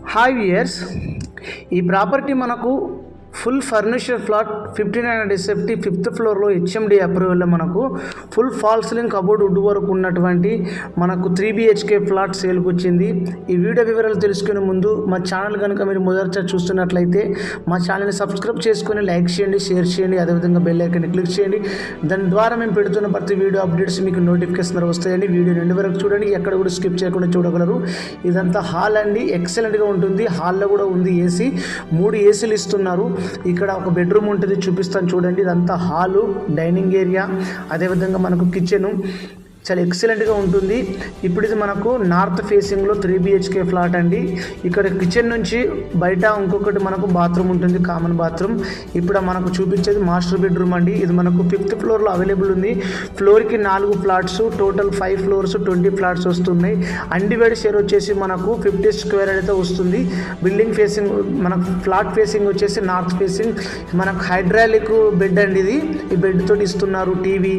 Hi viewers, ఈ property మనకు full furniture flat 5900 SFT 5th ఫ్లోర్లో HMD అప్రూవల్లో మనకు full fall ceiling cupboard wood వరకు ఉన్నటువంటి మనకు 3 BHK ఫ్లాట్ సేల్కి వచ్చింది. ఈ వీడియో వివరాలు తెలుసుకునే ముందు మా ఛానల్ కనుక మీరు మొదటిసారి చూస్తున్నట్లయితే మా ఛానల్ని సబ్స్క్రైబ్ చేసుకొని లైక్ చేయండి, షేర్ చేయండి, అదేవిధంగా బెల్ ఐకాన్ని క్లిక్ చేయండి. దాని ద్వారా మేము పెడుతున్న ప్రతి వీడియో అప్డేట్స్ మీకు నోటిఫికేషన్ వస్తాయండి. వీడియో ఎండ్ వరకు చూడండి, ఎక్కడ కూడా స్కిప్ చేయకుండా చూడగలరు. ఇదంతా హాల్ అండి, ఎక్సలెంట్గా ఉంటుంది. హాల్లో కూడా ఉంది ఏసీ, 3 ఏసీలు ఇస్తున్నారు. ఇక్కడ ఒక బెడ్రూమ్ ఉంటుంది, చూపిస్తాను చూడండి. ఇదంతా హాలు, డైనింగ్ ఏరియా, అదేవిధంగా మనకు కిచెను చాలా ఎక్సలెంట్గా ఉంటుంది. ఇప్పుడు ఇది మనకు నార్త్ ఫేసింగ్లో 3 BHK ఫ్లాట్ అండి. ఇక్కడ కిచెన్ నుంచి బయట ఇంకొకటి మనకు బాత్రూమ్ ఉంటుంది, కామన్ బాత్రూమ్. ఇప్పుడు మనకు చూపించేది మాస్టర్ బెడ్రూమ్ అండి. ఇది మనకు 5th ఫ్లోర్లో అవైలబుల్ ఉంది. ఫ్లోర్కి 4 ఫ్లాట్స్, టోటల్ 5 ఫ్లోర్స్, 20 ఫ్లాట్స్ వస్తున్నాయి. అన్డివైడ్ షేర్ వచ్చేసి మనకు 50 స్క్వేర్ అయితే వస్తుంది. బిల్డింగ్ ఫేసింగ్ మనకు ఫ్లాట్ ఫేసింగ్ వచ్చేసి నార్త్ ఫేసింగ్. మనకు హైడ్రాలిక్ బెడ్ అండి. ఇది ఈ బెడ్ తోటి ఇస్తున్నారు. టీవీ,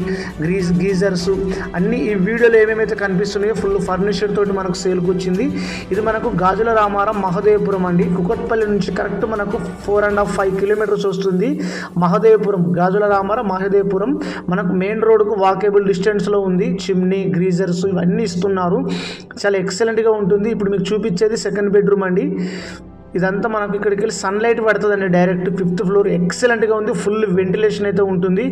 గీజర్స్ అన్ని ఈ వీడియోలో ఏమేమైతే కనిపిస్తున్నాయో ఫుల్ ఫర్నిచర్ తోటి మనకు సేల్కి వచ్చింది. ఇది మనకు గాజుల రామారం మహదేవపురం అండి. కుకట్పల్లి నుంచి కరెక్ట్ మనకు 4.5 కిలోమీటర్స్ వస్తుంది. మహదేవపురం, గాజుల రామారం మహదేవపురం మనకు మెయిన్ రోడ్కు వాకేబుల్ డిస్టెన్స్లో ఉంది. చిమ్నీ, గ్రీజర్స్ ఇవన్నీ ఇస్తున్నారు. చాలా ఎక్సలెంట్గా ఉంటుంది. ఇప్పుడు మీకు చూపించేది సెకండ్ బెడ్రూమ్ అండి. ఇదంతా మనకు ఇక్కడికి వెళ్ళి సన్లైట్ పడుతుందండి డైరెక్ట్. 5th ఫ్లోర్ ఎక్సలెంట్గా ఉంది. ఫుల్ వెంటిలేషన్ అయితే ఉంటుంది.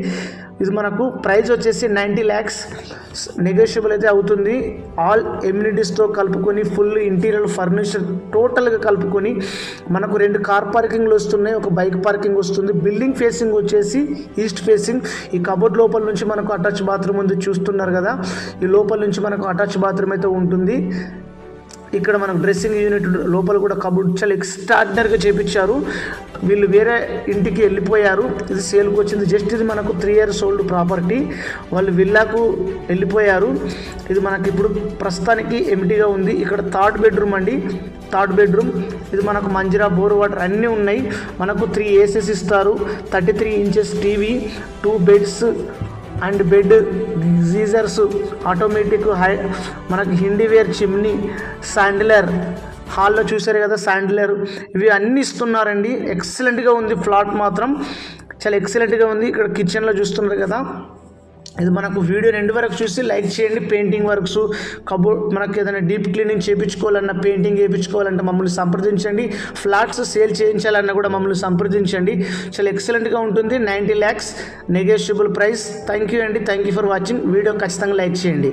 ఇది మనకు ప్రైస్ వచ్చేసి 90 lakhs, నెగోషియబుల్ అయితే అవుతుంది. ఆల్ ఎమ్యూనిటీస్తో కలుపుకొని ఫుల్ ఇంటీరియర్ ఫర్నిచర్ టోటల్గా కలుపుకొని మనకు 2 కార్ పార్కింగ్లు వస్తున్నాయి, ఒక బైక్ పార్కింగ్ వస్తుంది. బిల్డింగ్ ఫేసింగ్ వచ్చేసి ఈస్ట్ ఫేసింగ్. ఈ కబోర్డ్ లోపల నుంచి మనకు అటాచ్ బాత్రూమ్ ఉంది, చూస్తున్నారు కదా. ఈ లోపల నుంచి మనకు అటాచ్ బాత్రూమ్ అయితే ఉంటుంది. ఇక్కడ మనకు డ్రెస్సింగ్ యూనిట్ లోపల కూడా కబోర్డ్ చాలా ఎక్స్ట్రాడినరీగా చేపించారు. వీళ్ళు వేరే ఇంటికి వెళ్ళిపోయారు. ఇది సేల్కి వచ్చింది. జస్ట్ ఇది మనకు 3 years ఓల్డ్ ప్రాపర్టీ. వాళ్ళు విల్లాకు వెళ్ళిపోయారు. ఇది మనకి ఇప్పుడు ప్రస్తుతానికి ఎంటీగా ఉంది. ఇక్కడ థర్డ్ బెడ్రూమ్ అండి. థర్డ్ బెడ్రూమ్ ఇది మనకు మంజిరా, బోర్ వాటర్ అన్నీ ఉన్నాయి. మనకు 3 ఏసీస్ ఇస్తారు. 33 inches TV, 2 beds and bed, geysers, automatic మనకి హిండీవేర్, చిమ్నీ, శాండిలర్. హాల్లో చూసారు కదా శాండిలర్, ఇవి అన్నీ ఇస్తున్నారండి. ఎక్సలెంట్గా ఉంది ఫ్లాట్ మాత్రం, చాలా ఎక్సలెంట్గా ఉంది. ఇక్కడ కిచెన్లో చూస్తున్నారు కదా. ఇది మనకు వీడియో ఎండ్ వరకు చూసి లైక్ చేయండి. పెయింటింగ్ వర్క్స్, కబోర్డ్ మనకు ఏదైనా డీప్ క్లీనింగ్ చేయించుకోవాలన్నా, పెయింటింగ్ వేయించుకోవాలంటే మమ్మల్ని సంప్రదించండి. ఫ్లాట్స్ సేల్ చేయించాలన్నా కూడా మమ్మల్ని సంప్రదించండి. చాలా ఎక్సలెంట్గా ఉంటుంది. 90 lakhs negotiable price. Thank you అండి. Thank you for watching. Video ఖచ్చితంగా లైక్ చేయండి.